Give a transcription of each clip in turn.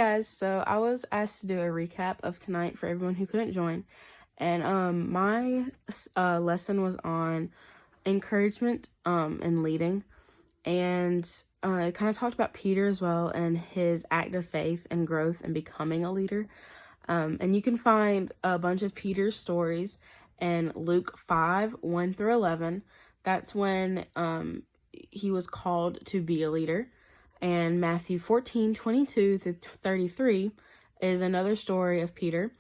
Guys, so I was asked to do a recap of tonight for everyone who couldn't join, and my lesson was on encouragement and leading, and it kind of talked about Peter as well and his act of faith and growth and becoming a leader. And you can find a bunch of Peter's stories in Luke 5:1-11. That's when he was called to be a leader. And Matthew 14:22-33 is another story of Peter.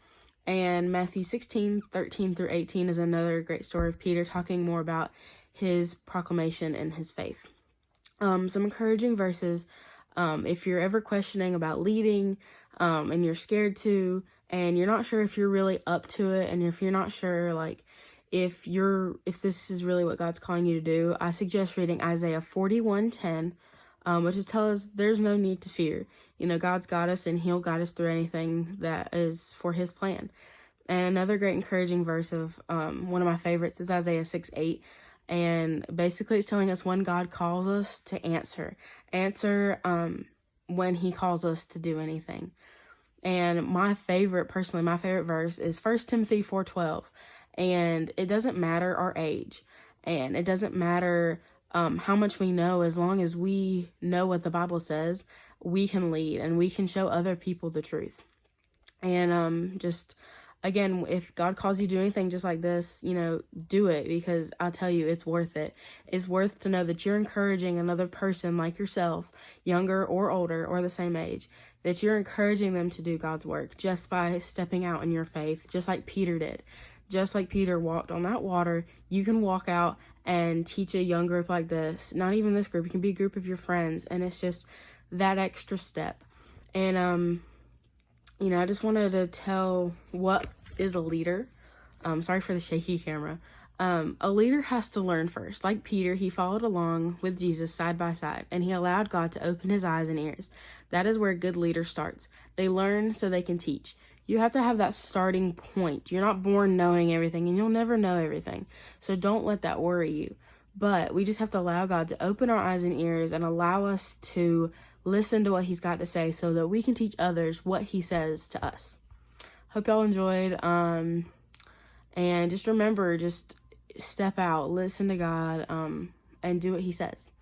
And Matthew 16:13-18 is another great story of Peter, talking more about his proclamation and his faith. Some encouraging verses. If you're ever questioning about leading, and you're scared to, and you're not sure if you're really up to it, and if you're not sure, like, if this is really what God's calling you to do, I suggest reading Isaiah 41:10, which is tell us there's no need to fear. God's got us, and he'll guide us through anything that is for his plan. And another great encouraging verse of one of my favorites is Isaiah 6:8. And basically it's telling us when God calls us to answer when he calls us to do anything. And my favorite verse is 1 Timothy 4:12. And it doesn't matter our age, and it doesn't matter how much we know. As long as we know what the Bible says, we can lead and we can show other people the truth. And again, if God calls you to do anything just like this, do it, because I'll tell you, it's worth it. It's worth to know that you're encouraging another person like yourself, younger or older or the same age, that you're encouraging them to do God's work just by stepping out in your faith, just like Peter did. Just like Peter walked on that water, you can walk out and teach a young group like this. Not even this group, it can be a group of your friends, and it's just that extra step. And I just wanted to tell what is a leader. Sorry for the shaky camera. A leader has to learn first. Like Peter, he followed along with Jesus side by side, and he allowed God to open his eyes and ears. That is where a good leader starts. They learn so they can teach. You have to have that starting point. You're not born knowing everything, and you'll never know everything. So don't let that worry you. But we just have to allow God to open our eyes and ears and allow us to listen to what he's got to say so that we can teach others what he says to us. Hope y'all enjoyed. And just remember, just step out, listen to God, and do what he says.